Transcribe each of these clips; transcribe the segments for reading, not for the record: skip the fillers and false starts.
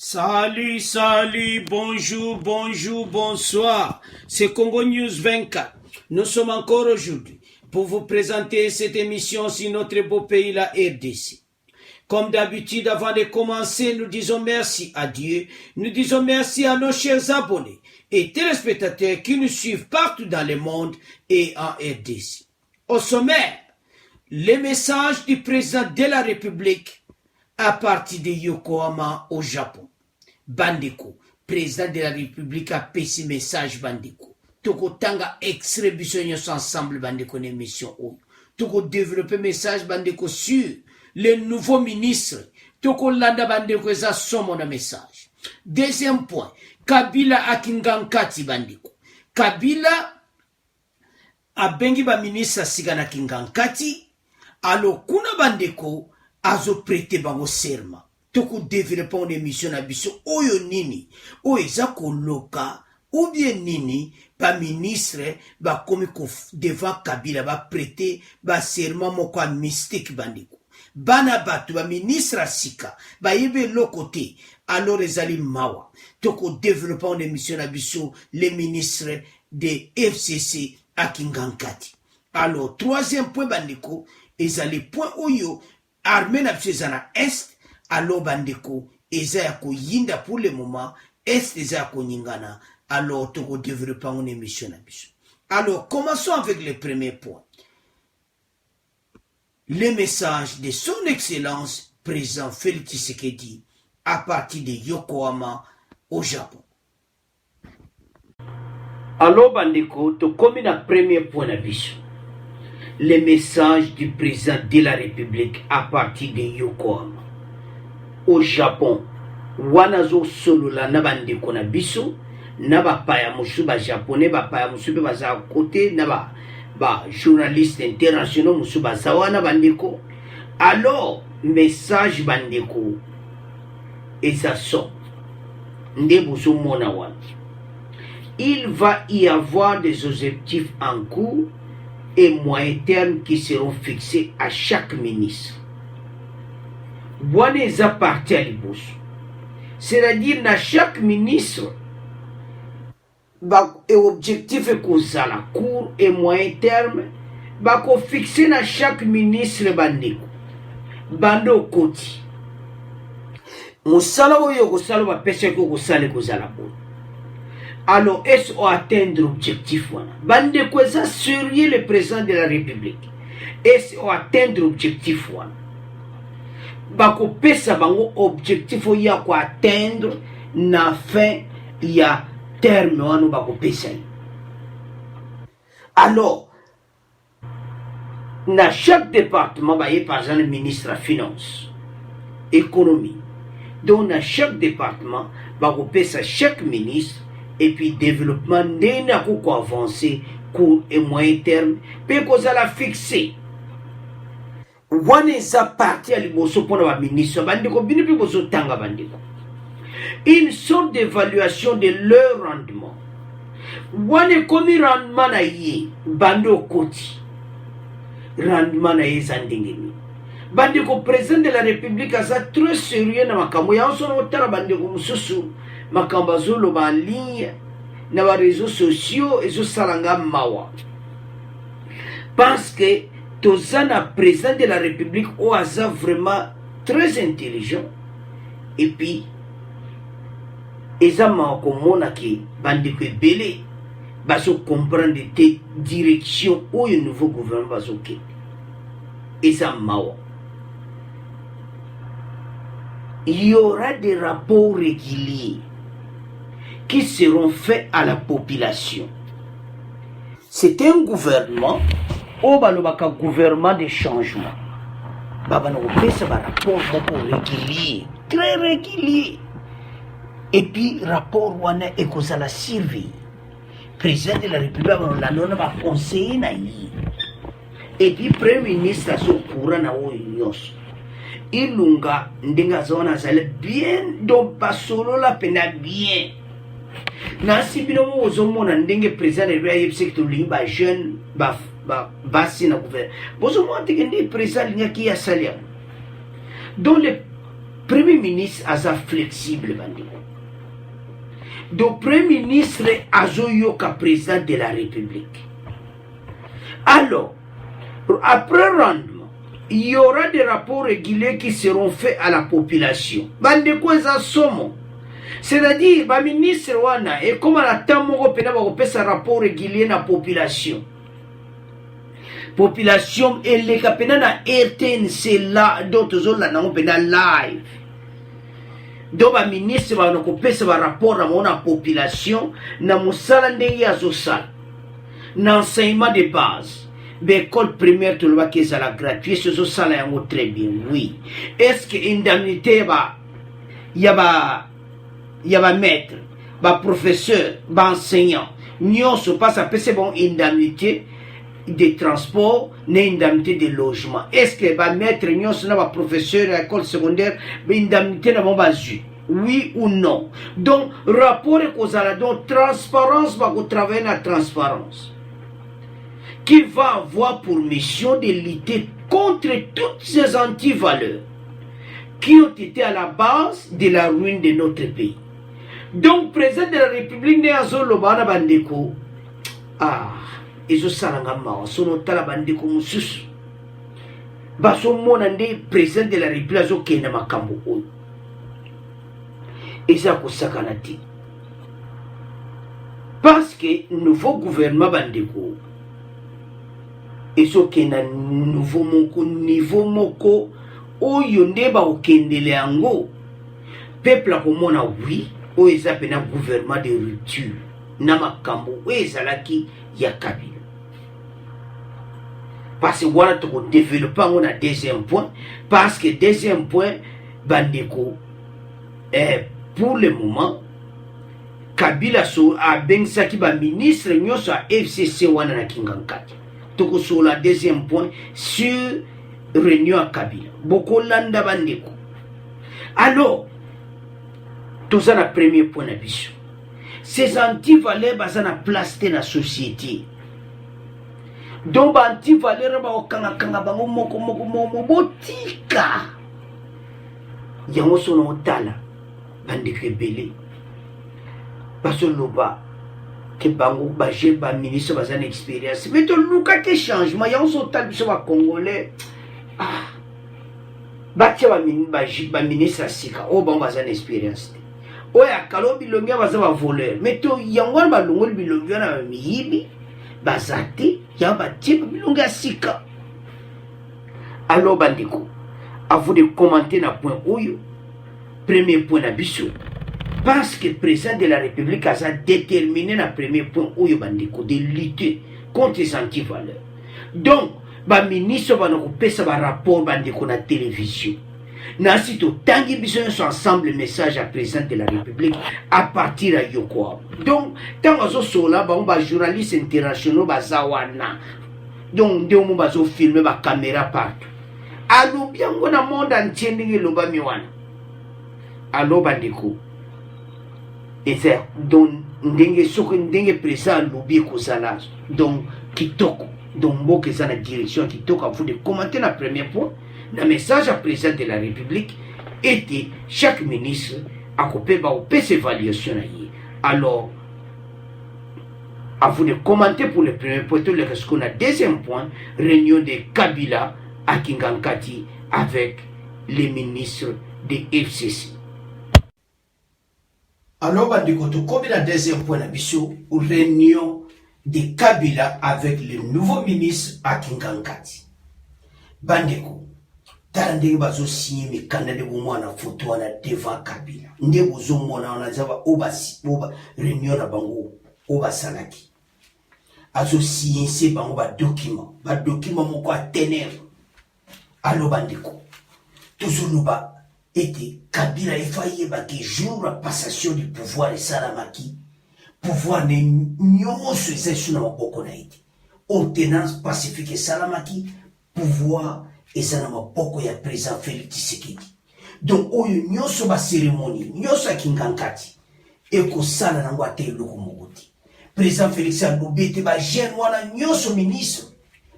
Salut, salut, bonjour, bonjour, bonsoir. C'est Congo News 24. Nous sommes encore aujourd'hui pour vous présenter cette émission sur notre beau pays, la RDC. Comme d'habitude, avant de commencer, nous disons merci à Dieu. Nous disons merci à nos chers abonnés et téléspectateurs qui nous suivent partout dans le monde et en RDC. Au sommaire, les messages du président de la République à partir de Yokohama au Japon. Bandeko, président de la République a passé message Bandeko. Toko tanga extrait bisognos ensemble Bandeko l'émission ou. Toko développer message Bandeko sur les nouveaux ministres. Toko landa Bandeko eza somo na message. Deuxième point, Kabila akingankati Bandeko. Kabila abengi ba ministre sigana kingankati. Alors kuna Bandeko azo prêter bango serment. Toko développer une émission na biso oyo nini oyo eza koloka ou bien nini ba ministre ba komi ko devant Kabila ba prêter ba serment moko mystique bandiko bana batu ba ministre sika ba yebe lokote alors ezali mawa toko développer une émission na biso les ministres de FCC akingankati. Alors troisième point bandiko ezali point oyo armée na biso ezana est. Alors bandeko eza ya koyinda pour le moment est eza ya konyingana. Alors toko développer une émission na biso. Alors commençons avec le premier point, le message de son excellence président Félix Tshisekedi à partir de Yokohama au Japon. Alors bandeko to komi na premier point na biso, le message du président de la République à partir de Yokohama au Japon. Wanazo solo la nabandeko na biso naba paya musu ba japonais ba paya musu ba za côté naba ba journaliste international musu ba zawana bandeko. Alors message bandeko eza so ndebo so mona wana. Il va y avoir des objectifs en cours et moyen terme qui seront fixés à chaque ministre. Bwana eza parti à liboso. C'est-à-dire na chaque ministre ba objectif kozala court et moyen terme ba ko fixer na chaque ministre bandeko bando koti musala oyo kosala ba pesa ko kosala kozala bon. Alors est-ce qu'on atteindre l'objectif wana bandeko eza sérieux le président de la République est-ce qu'on atteindre l'objectif wana bako pesa bango objectif ya ko atteindre na fin ya terme wanu bako pesa. Alors na chaque département ba y par exemple ministre de finance économie, donc na chaque département bako pesa chaque ministre et puis développement ndena ko avancer court et moyen terme pe ko za la fixer. Wana eza parti à liboso pour la ministre bandiko binipi boso tanga bandiko une sorte d'évaluation de leur rendement. Wana komi rendement na ye bando koti rendement na ye zandingeni bandiko président de la République asa très sérieux na makambo ya onso no tala bandiko mususu makambo zolo ba ligne na ba réseaux sociaux ezo salanga mawa parce que Tozana président de la République au hasard vraiment très intelligent et puis ezama komona ki bandiko ebele baso comprendre des directions au nouveau gouvernement baso ke ezama. Il y aura des rapports réguliers qui seront faits à la population. C'est un gouvernement au balobaka gouvernement de changement. Baba no pesa ba rapport régulier, très régulier. Et puis rapport wana ekozala surveiller. Président de la République la nona ba conseiller na yi. Et puis premier ministre so courant na o nyos. Ilunga ndenga zona zale bien donc pas solo la pena bien. Na sibino mo ozomona ndenge président de la République to limba jeune ba basi na gouvernement bozo mo antike ndi président linya ki ya salia. Donc le Premier ministre aza flexible bandeko. Donc Premier ministre azoyoka président de la République. Alors, après rendement, il y aura des rapports réguliers qui seront faits à la population. Bandeko eza somo. C'est-à-dire, le ministre wana et comme la tamoko pena ba kopesa rapport régulier na population. Population eleka pena na RTNC là d'autres zones là na pena live. Donc le ministre va nous kopesa ba rapport à la population na musala ndenge azosala. Na enseignement de base. L'école primaire tout le monde qui est la gratuit ce ça là très bien oui. Est-ce que indemnité il y a maître, professeur, enseignant, nous se passe à c'est bon indemnité de transport, ni indemnité de logement. Est-ce que maître, nous sommes professeur à l'école secondaire, indemnité n'a pas oui ou non? Donc rapport et causal, donc transparence va travailler la transparence, qui va avoir pour mission de lutter contre toutes ces antivaleurs qui ont été à la base de la ruine de notre pays. Donc, président de la République, ne azoloba bandeko. Ah, ezo salanga mawa, sono tala bandeko mususu. Baso mona nde président de la République azo kenda makambo oyo. Eza kosakana te. Parce que nouveau gouvernement bandeko ezo kenda nouveau moko niveau moko oyo nde ba okendele yango. Peuple akomona oui. Où est un gouvernement de rupture namakambo où est qui ya Kabila parce que voilà tu développer on a deuxième point parce que deuxième point bandeko pour le moment Kabila so a bensaki ba ministre nyoso a FCC wana na kingankati toko so la deuxième point sur réunion à Kabila boko landa bandeko. Alors tout ça, le premier point de vue. Ces antivaleurs sont en place dans la société. Donc, les antivaleurs sont botika. Yango sono tala. Bandi kebele. Parce que l'oba. Que bango baje ba ministre bazan expérience. Mais tout le cas que changement. Yango sono tala biso ba congolais. Ah. Batia ba ministre sika. Oh bango bazan expérience. Oya kalo bilongi baza ba voleur mais to yango ba longoli bilongi na miyibi bazate ya ba type bilongi sika. Alors bandiko à vous de commenter na point oyo premier point na biso parce que président de la République a déterminé na premier point oyo bandiko de lutter contre les antivaleurs. Donc ba ministre ba no pesa ba rapport bandiko na télévision. Nasi to tangi biso sont ensemble message à président de la République à partir à Yoko. Donc tant azo sola ba on ba journalistes internationaux ba zawana. Donc de on ba zo filmer ba caméra partout. Allo bien ngona monde entier ndenge loba miwana. Allo bandiko. Et c'est donc ndenge soko ndenge président lobi ko sala. Donc kitoko. Donc mboke ça la direction kitoko à vous de commenter la premier point. Le message à président de la République était chaque ministre a coupé ses évaluations. Alors, à vous de commenter pour le premier point, tout le reste qu'on a deuxième point, réunion de Kabila à Kingankati avec les ministres de FCC. Alors, comme la deuxième point, réunion de Kabila avec le nouveau ministre à Kingankati. Bandeko. Tala ndenge bazo signé mikanda de mwana photo wana devant Kabila ndenge bozo mona wana zaba oba réunion na bango oba salaki azo signé ce bango ba document moko a tenir alo bandeko toujours loba était Kabila effaillé ba que jour la passation du pouvoir et salamaki pouvoir ne nyonso eza sur na maboko na ite ordonnance pacifique salamaki pouvoir et ça n'a pas ya président Félix Tshisekedi. Donc oyo nyonso ba cérémonie nyonso kingankati eko sala nango ate loko mokoti président Félix Tshisekedi ba jeune wana nyonso ministre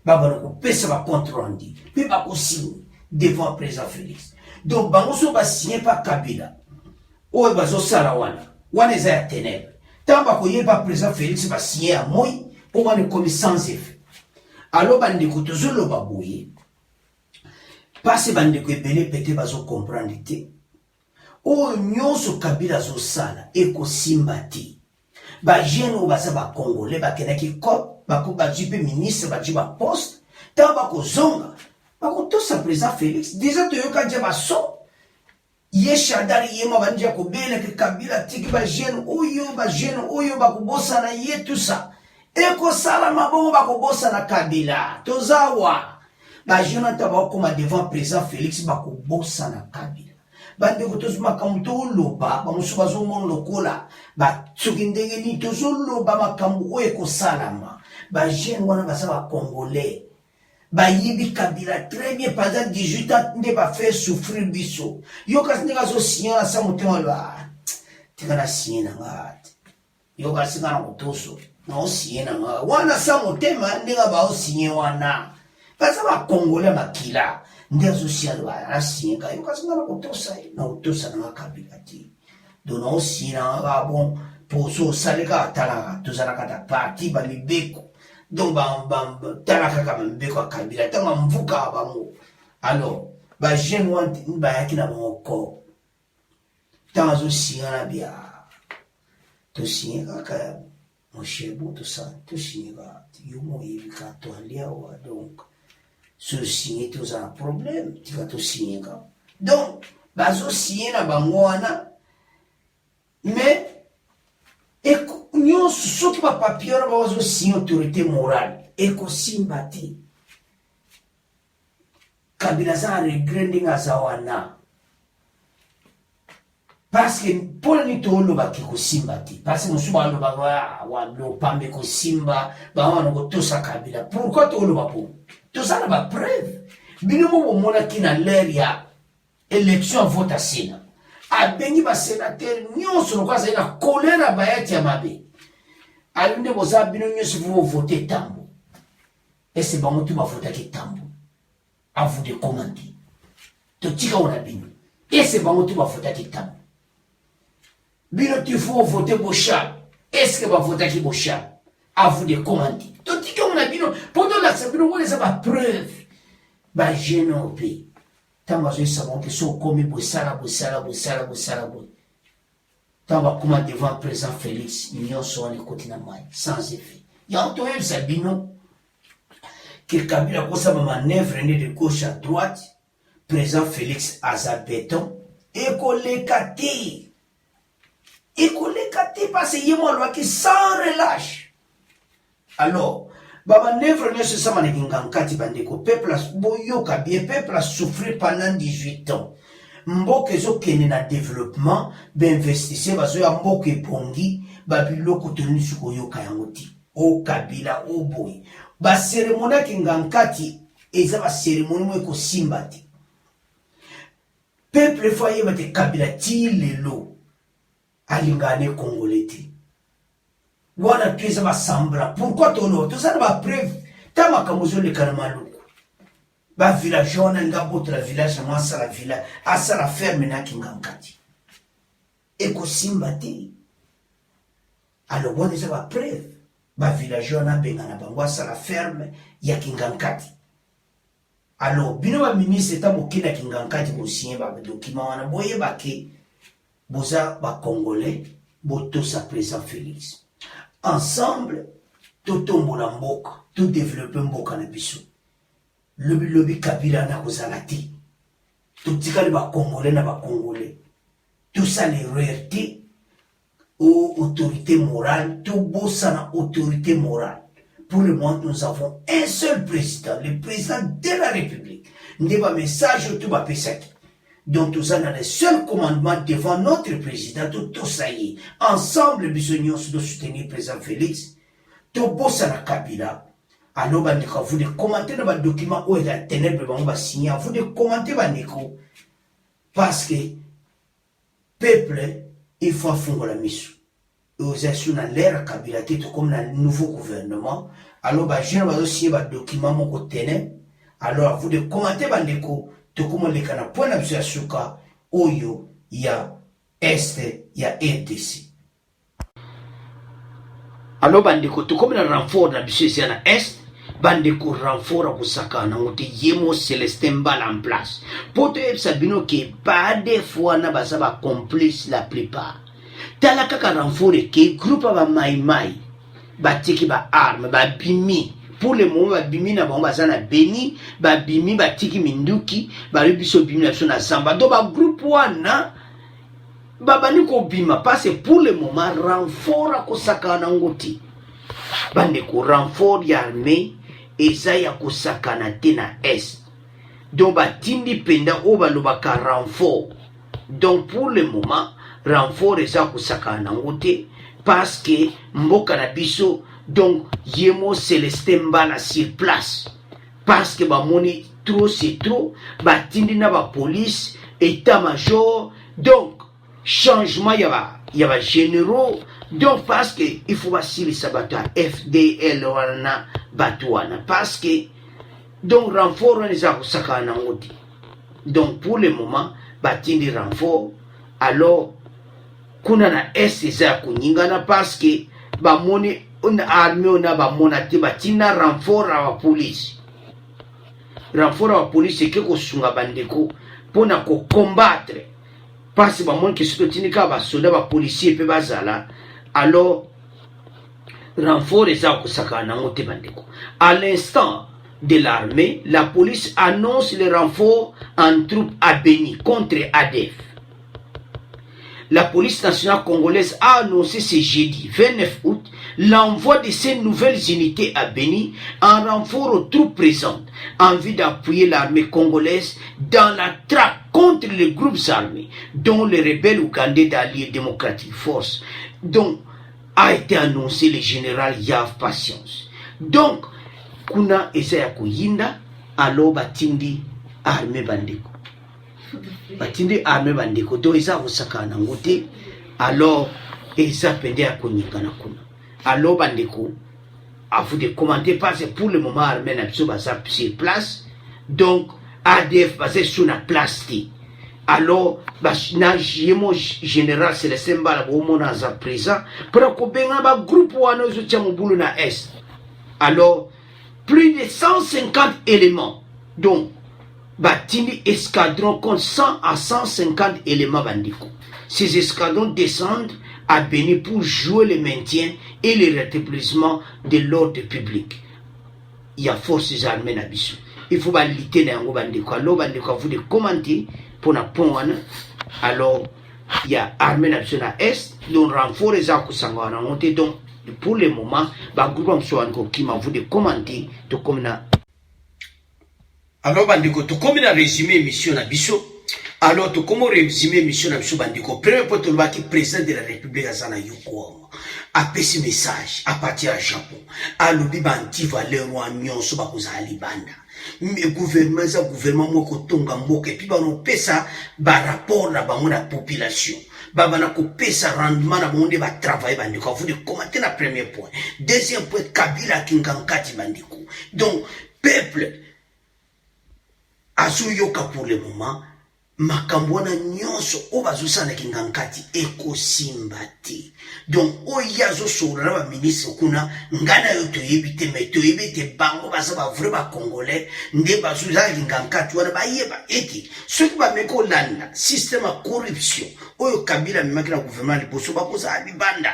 baba ko pesa ba compte rendu pe ba ko signer devant président Félix. Donc bango ba signé par Kabila. O bazo sala wana eza ya ténèbre. Tant ba koyeba président Félix ba signé à moi pour wana comme sans effet. Alors bandeko tozolo ba boye. Parce bandeko ebele pété bazo comprendre té. O nyonso Kabila zo sala eko simbati. Ba jeune o baza ba congolais ba kenaki cop ba ko ba jipe ministre ba jiba poste. Tant ba ko zonga ba ko to sa président Félix déjà to yoka jaba so. Ye shadari ye mabanja ko bele ke Kabila tiki ba jeune oyo ba ko bosa na ye tout ça. Eko sala mabongo ba ko bosa na Kabila. Tozawa. Ba jeune ta ba ko ma devant président Félix ba ko bosa na Kabila. Bande ko tozuma kamuto loba ba musuba zo mon lokola ba tsukindenge ni tozo loba makambu o eko salama. Ba jeune wana ba sa congolais. Ba yibi Kabila très bien pendant 18 ans ne ba faire souffrir biso. Yo kas ne zo signer sa mutema ba. Tika signer na ngati. Yo kas ngana kotoso. Na signer na ngati. Wana sa mutema ne ba o signer wana. Ba sa congolais makila. Ndezo signer ba signer yo kas ngana kotosa na kotosa na Kabila ti. Dono signer na bon poso salika tala tozana kata parti ba libeko. Donc talaka kama mbeko Kabila tanga mvuka bango alors ba jeune wanti ba yakina moko tanga zo singana bia to singa ka moshebu to sa to singa yumo yibika to alia wa donc ce signé to za problème tika to singa donc ba zo singena bango wana mais nyonso soki bapapier wana bawazo signer autorité morale ekosimbati Kabila aza na regret ndenge aza wana parce que mpona nini toolobaki kosimba te parce que mosusu balobaka walopambe kosimba bawana kotosa Kabila pourquoi tooloba po toza na bapreuve bino mo bomonaki na lere ya élection vote asena abengi basénateur nyonso lokola azali na kolera bayati ya mabe alunde boza bino nyonso vo voter tambo ese bango tu bavotaki tambo à vous de commander totika ona bino ese bango tu bavotaki tambo bino tu faut voter Bochab est-ce que bavotaki Bochab à vous de commander totika ona bino pendant la sabino wona za ba preuve ba jeune au pays. Tant que je sais que so comme bosala tant va comment devant président Félix union sur les côtés na mai sans effet ya on toye sabino que Kabila ko sa manœuvre de gauche à droite président Félix azabéton et kolekati parce que yemo loi qui sans relâche alors ba manœuvre ne se sama ne kingankati bandeko peuple boyoka bien peuple a souffert pendant 18 ans mboka ezokende na développement bainvestisseur bazoya mboka ebongi babiloko toni sikoyoka yango ti o Kabila o boye baseremonie ya kingankati eza baseremonie mo ekosimba te peuple fo ayeba te Kabila ti lelo alingane congolais te wana tueza basambla pourquoi tono tozana ba preuve tama kamozo le kanamaluku ba village wana ngaboto la village mwasa la village asa la ferme na kingankati eko simbati alors wana eza ba preuve ba village wana bengana bango asa la ferme ya kingankati alors bino ba ministre ta mokina kingankati ko signer ba document wana boye bake boza ba congolais boto sa président Félix ensemble tout tombola mboka tout développer mboka na biso lobi Kabila na kozala te tout tikali ba congolais na ba congolais tout ça les royautés ou autorité morale tout bossa na autorité morale pour le moment nous avons un seul président le président de la République ndeba message tout ba pesaki donc tout ça dans le seul commandement devant notre président tout ça y est ensemble bisognos de soutenir le président Félix tout bossa na Kabila alors bandeko vous de commenter dans le document où il a ténèbre bango ba signer vous de commenter bandeko parce que peuple il faut fongola misu aux assurer dans l'ère Kabila tout comme dans le nouveau gouvernement alors ba jeune va aussi ba document moko ténèbre alors vous de commenter bandeko tokomoleka na point na biso ya suka oyo ya este ya RDC. Alors bandeko tokomi na renfort na biso esi na est, bandeko renfort akusaka na ngote yemo Celestin Mbala en place. Poto yebisa bino ke pas des fois na baza ba complice la plupart. Tala kaka renfort ke groupe ba mai batiki ba arme ba bimi. Pour le moment ba bimi na bango baza na Beni, ba bimi batiki minduki, ba biso bimi na biso na Zamba. Do ba groupe wana babani ko bima parce pour le moment renfort akusaka na ngoti. Bandeko renfort ya armée eza ya kusakana te na est. Donc batindi penda o balobaka renfort. Donc pour le moment renfort eza kusakana ngote parce que mboka na biso donc yemo Celestin Mbala sur place. Parce que bamoni trop c'est trop, batindi na ba police, état-major, donc changement y a généraux. Donc parce que il faut basili sabata FDL wana batouana parce que donc renfort on les a sakana ngoti. Donc pour le moment batindi renfort alors kuna na est za kunyingana parce que ba moni on armée on a ba monate batina renfort à la police. Renfort à la police c'est que ko sunga bandeko pona ko combattre parce que ba moni que sotinika ba soldat ba policier pe bazala. Alors, renfort est à à l'instant de l'armée, la police annonce le renfort en troupes à Beni contre ADF. La police nationale congolaise a annoncé ce jeudi 29 août l'envoi de ces nouvelles unités à Beni en renfort aux troupes présentes en vue d'appuyer l'armée congolaise dans la traque contre les groupes armés dont les rebelles ougandais d'Alliés démocratique force dont a été annoncé le général Yav Patience. Donc, kuna Esaya Kuyinda, alors batindi armée bandeko. Batindi armée bandeko. Donc, Esa Osaka Nangote, alors Esa Pende à Kunyingana kuna. Alors bandeko, à vous de commenter parce que pour le moment, armée n'a pas sur place. Donc, ADF basé sur la place. Alors, na jemo général Celestin Mbala bomona za présent pour ko benga ba groupe wana zo tia mobulu na est. Alors, plus de 150 éléments. Donc, batini escadron compte 100 à 150 éléments bandiko. Ces escadrons descendent à Beni pour jouer le maintien et le rétablissement de l'ordre public. Il y a forces armées na biso. Il faut lutter na ngo bandiko. Alors bandiko vous de commenter pour na pongana. Alors il y a armée nationale est donc renfort les akusanga na monter donc pour le moment ba groupe so encore qui m'a vous de commenter to comme na. Alors bandiko to comme na résumé mission na biso. Alors to comme résumé mission na biso bandiko premier poto qui président de la République azana yuko a pesi message à partir à Japon à lobi banti valeur wa nyonso ba kozali banda. Gouvernement moko tonga mboka puis ba no pesa ba rapport na bango na population baba na ko pesa rendement na monde ba travailler bandiko vous de commenter na premier point deuxième point Kabila kingankati bandiko donc peuple azuyoka pour le moment makambwana nyonso obazusana kingankati ekosimbati donc oyazo sora ba ministre kuna ngana yo toyebite meto yebite bango basa ba vrai ba congolais nde bazuza kingankati wana bayeba eti ceux ba meko landa système de corruption oyo Kabila mimaki na gouvernement liboso bakoza abibanda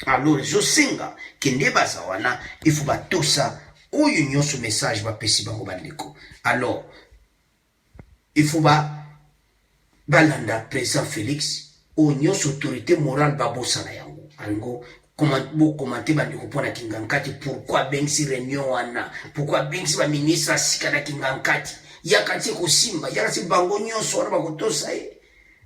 alors je singa kende basa wana il faut batosa oyo nyonso message ba pesi bango bandeko alors il faut balanda président Félix o nyos autorité morale babosana yango ango commenter bandiko pona kingankati pourquoi bengsi réunion wana pourquoi bengsi ba ministre sika na kingankati yakati ko simba yakati bango nyonso wana bakotosa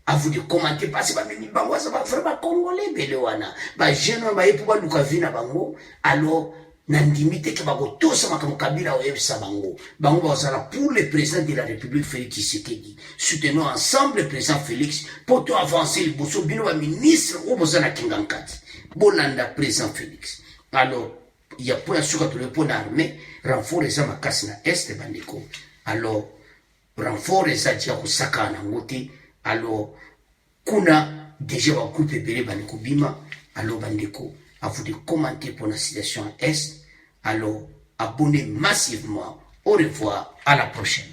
à vous de commenter parce que ba mimi bango ça va faire ba congolais bele wana ba jeune ba yepo ba luka vina bango alors nandimite ke bakotosa makambo Kabila oyebisa bango bango bazala pour le président de la République Félix Tshisekedi soutenons ensemble le président Félix pour tout avancer le bosso bino ba ministre ou bozana kingankati bolanda président Félix alors il y a point sur le point armée renfort les makasi na est bandeko alors renfort ezati ya kosaka nango te. Alors kuna déjà bagroupe ebele bandi kobima. Alors bandeko, à vous de commenter pour la situation est. Alors abonnez massivement. Au revoir, à la prochaine.